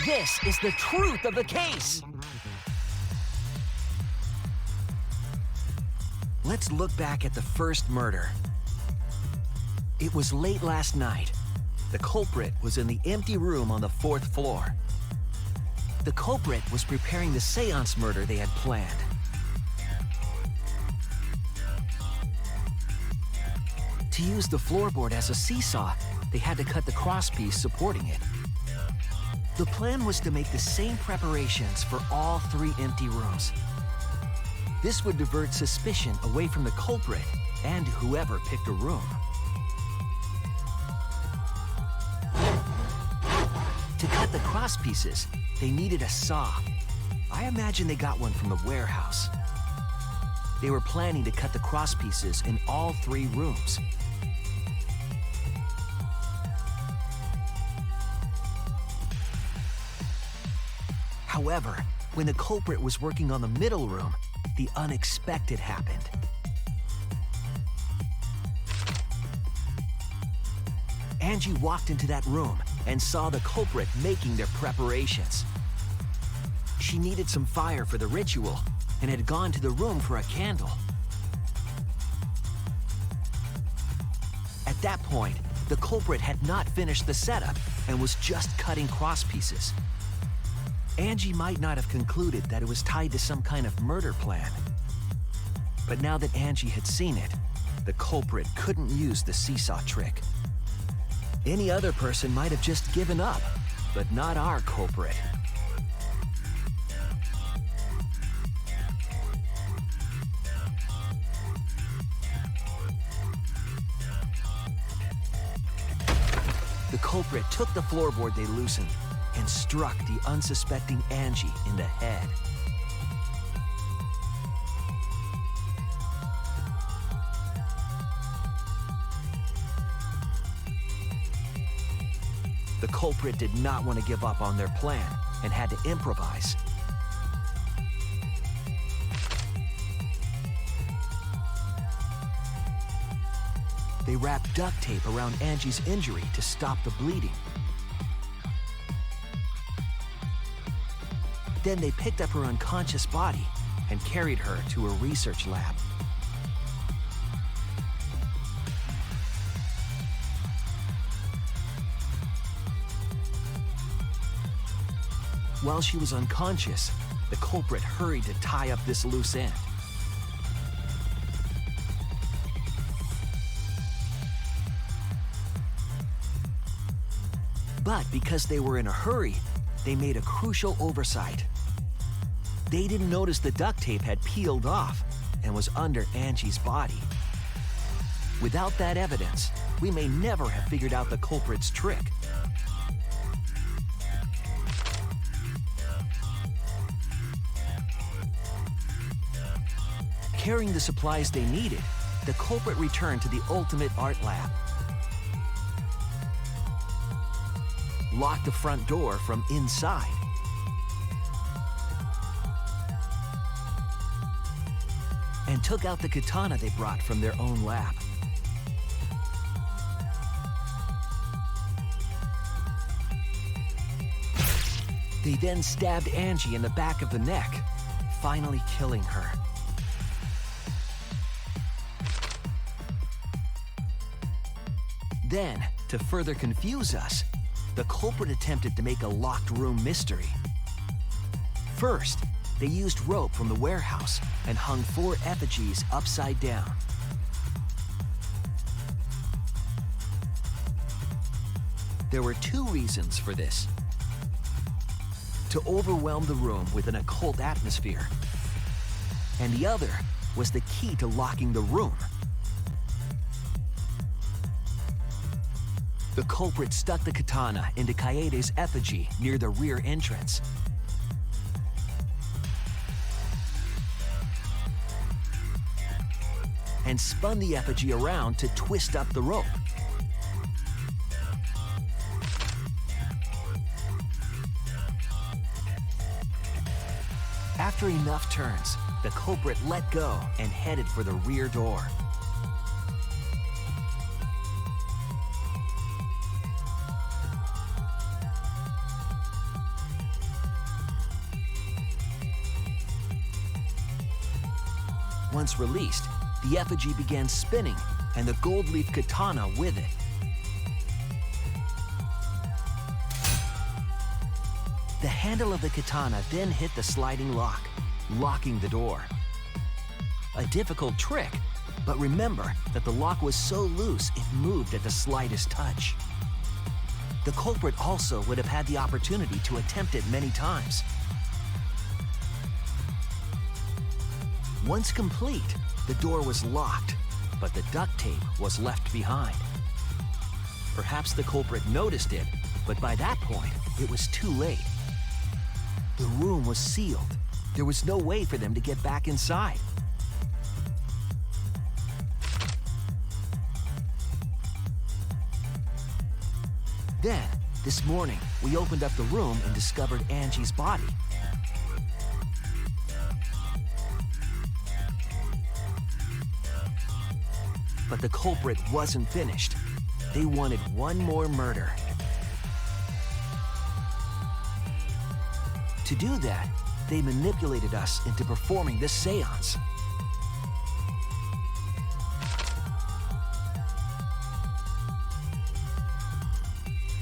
This is the truth of the case. Let's look back at the first murder. It was late last night. The culprit was in the empty room on the 4th floor. The culprit was preparing the seance murder they had planned. To use the floorboard as a seesaw, they had to cut the crosspiece supporting it. The plan was to make the same preparations for all 3 empty rooms. This would divert suspicion away from the culprit and whoever picked a room. To cut the crosspieces, they needed a saw. I imagine they got one from the warehouse. They were planning to cut the crosspieces in all 3 rooms. However, when the culprit was working on the middle room, the unexpected happened. Angie walked into that room and saw the culprit making their preparations. She needed some fire for the ritual and had gone to the room for a candle. At that point, the culprit had not finished the setup and was just cutting crosspieces. Angie might not have concluded that it was tied to some kind of murder plan. But now that Angie had seen it, the culprit couldn't use the seesaw trick. Any other person might have just given up, but not our culprit. The culprit took the floorboard they loosened and struck the unsuspecting Angie in the head. The culprit did not want to give up on their plan and had to improvise. They wrapped duct tape around Angie's injury to stop the bleeding. Then they picked up her unconscious body and carried her to a research lab. While she was unconscious, the culprit hurried to tie up this loose end. But because they were in a hurry, they made a crucial oversight. They didn't notice the duct tape had peeled off and was under Angie's body. Without that evidence, we may never have figured out the culprit's trick. Carrying the supplies they needed, the culprit returned to the ultimate art lab. Locked the front door from inside. And took out the katana they brought from their own lab. They then stabbed Angie in the back of the neck, finally killing her. Then, to further confuse us, the culprit attempted to make a locked room mystery. First, they used rope from the warehouse and hung 4 effigies upside down. There were 2 reasons for this: to overwhelm the room with an occult atmosphere, and the other was the key to locking the room. The culprit stuck the katana into Kaede's effigy near the rear entrance. And spun the effigy around to twist up the rope. After enough turns, the culprit let go and headed for the rear door. Once released, the effigy began spinning, and the gold leaf katana with it. The handle of the katana then hit the sliding lock, locking the door. A difficult trick, but remember that the lock was so loose it moved at the slightest touch. The culprit also would have had the opportunity to attempt it many times. Once complete, the door was locked, but the duct tape was left behind. Perhaps the culprit noticed it, but by that point, it was too late. The room was sealed. There was no way for them to get back inside. Then, this morning, we opened up the room and discovered Angie's body. But the culprit wasn't finished. They wanted one more murder. To do that, they manipulated us into performing this seance.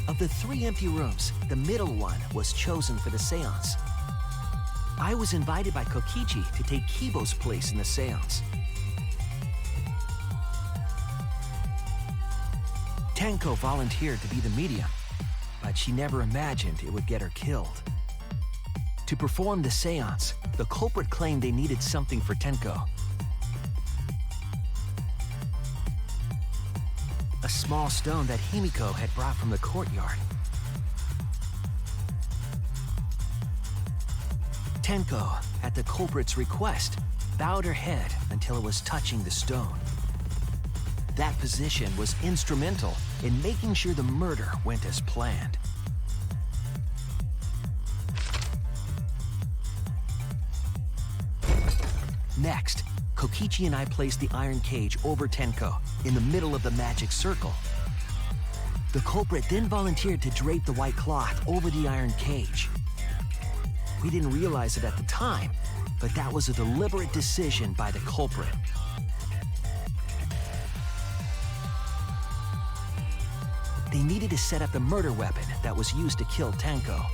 Of the 3 empty rooms, the middle one was chosen for the seance. I was invited by Kokichi to take Kibo's place in the seance. Tenko volunteered to be the medium, but she never imagined it would get her killed. To perform the seance, the culprit claimed they needed something for Tenko. A small stone that Himiko had brought from the courtyard. Tenko, at the culprit's request, bowed her head until it was touching the stone. That position was instrumental in making sure the murder went as planned. Next, Kokichi and I placed the iron cage over Tenko in the middle of the magic circle. The culprit then volunteered to drape the white cloth over the iron cage. We didn't realize it at the time, but that was a deliberate decision by the culprit. They needed to set up the murder weapon that was used to kill Tenko.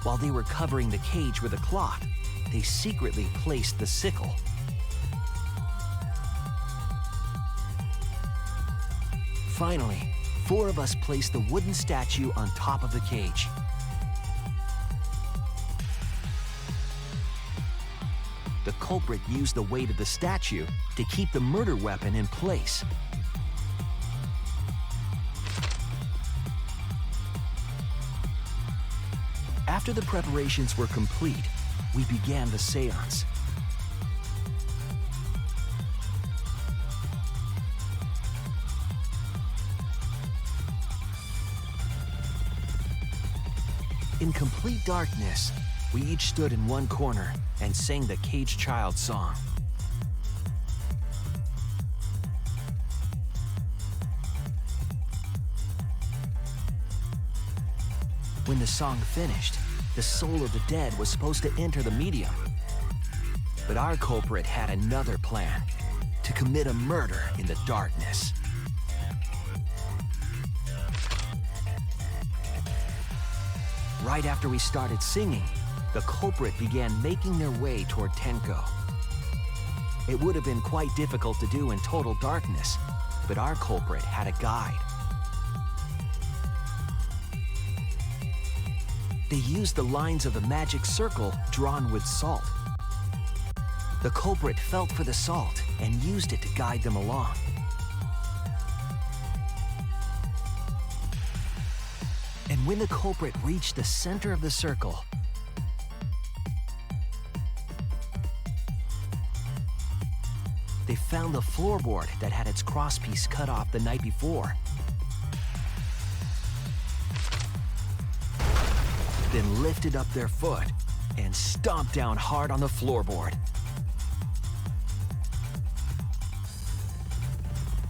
While they were covering the cage with a cloth, they secretly placed the sickle. Finally, 4 of us placed the wooden statue on top of the cage. The culprit used the weight of the statue to keep the murder weapon in place. After the preparations were complete, we began the seance. In complete darkness, we each stood in one corner and sang the Caged Child song. When the song finished, the soul of the dead was supposed to enter the medium. But our culprit had another plan: to commit a murder in the darkness. Right after we started singing, the culprit began making their way toward Tenko. It would have been quite difficult to do in total darkness, but our culprit had a guide. They used the lines of the magic circle drawn with salt. The culprit felt for the salt and used it to guide them along. And when the culprit reached the center of the circle, they found the floorboard that had its crosspiece cut off the night before. Then lifted up their foot and stomped down hard on the floorboard.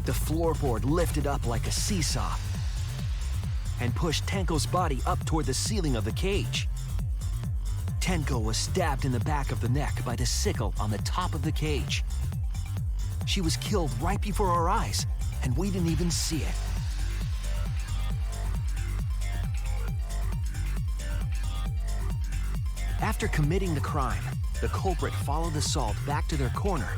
The floorboard lifted up like a seesaw and pushed Tenko's body up toward the ceiling of the cage. Tenko was stabbed in the back of the neck by the sickle on the top of the cage. She was killed right before our eyes, and we didn't even see it. After committing the crime, the culprit followed the salt back to their corner.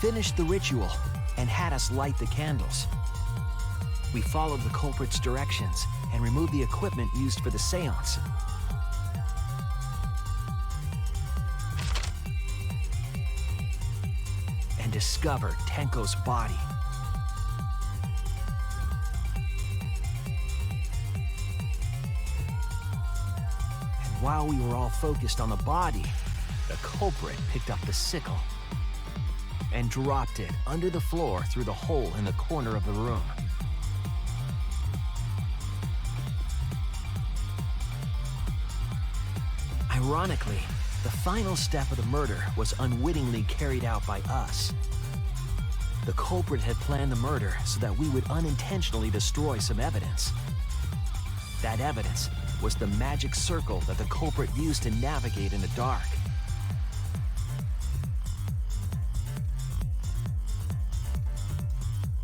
Finished the ritual and had us light the candles. We followed the culprit's directions and removed the equipment used for the seance. And discovered Tenko's body. And while we were all focused on the body, the culprit picked up the sickle and dropped it under the floor through the hole in the corner of the room. Ironically, the final step of the murder was unwittingly carried out by us. The culprit had planned the murder so that we would unintentionally destroy some evidence. That evidence was the magic circle that the culprit used to navigate in the dark.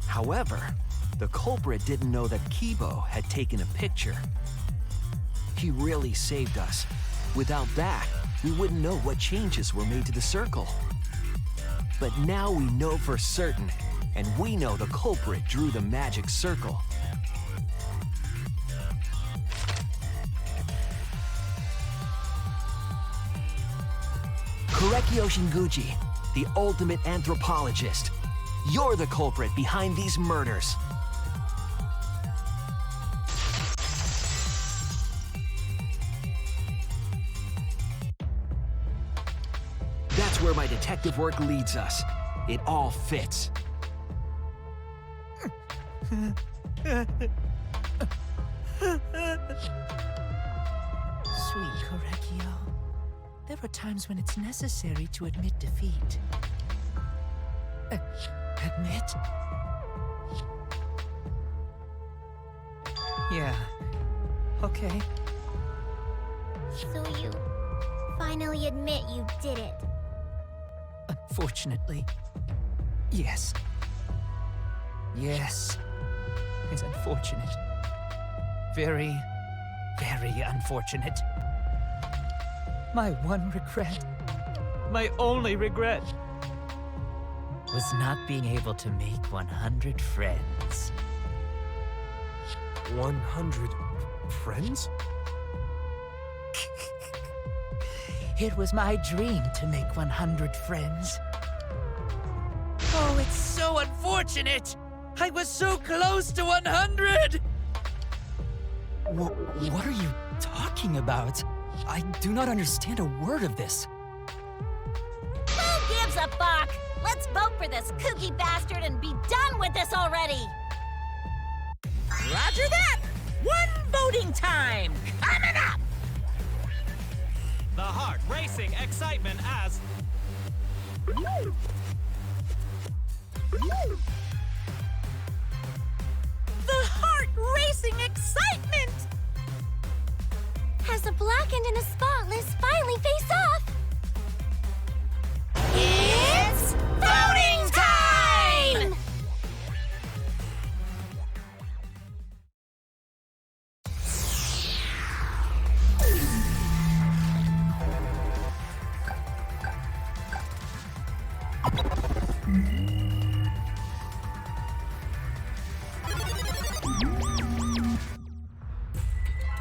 However, the culprit didn't know that Kibo had taken a picture. He really saved us. Without that, we wouldn't know what changes were made to the circle. But now we know for certain, and we know the culprit drew the magic circle. Korekio Shinguchi, the ultimate anthropologist. You're the culprit behind these murders. That's where my detective work leads us. It all fits. Sweet Korekio, there are times when it's necessary to admit defeat. Admit? Yeah, okay. So you finally admit you did it. Unfortunately, yes. Yes, it's unfortunate. Very, very unfortunate. My one regret, my only regret, was not being able to make 100 friends. 100 friends? It was my dream to make 100 friends. Oh, it's so unfortunate! I was so close to 100! What are you talking about? I do not understand a word of this. Who gives a fuck? Let's vote for this kooky bastard and be done with this already! Roger that! One voting time coming up! The heart racing excitement as... The heart racing excitement! As the blackened and the spotless finally face off! It's voting time!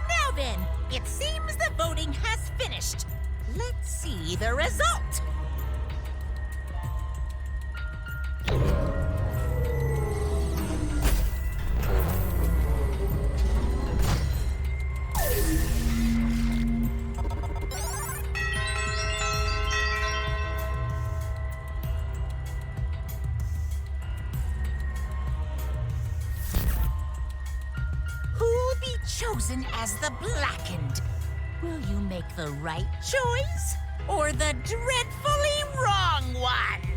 Now then, it seems the voting has finished. Let's see the result. Who'll be chosen as the blackened? Will you make the right choice or the dreadfully wrong one?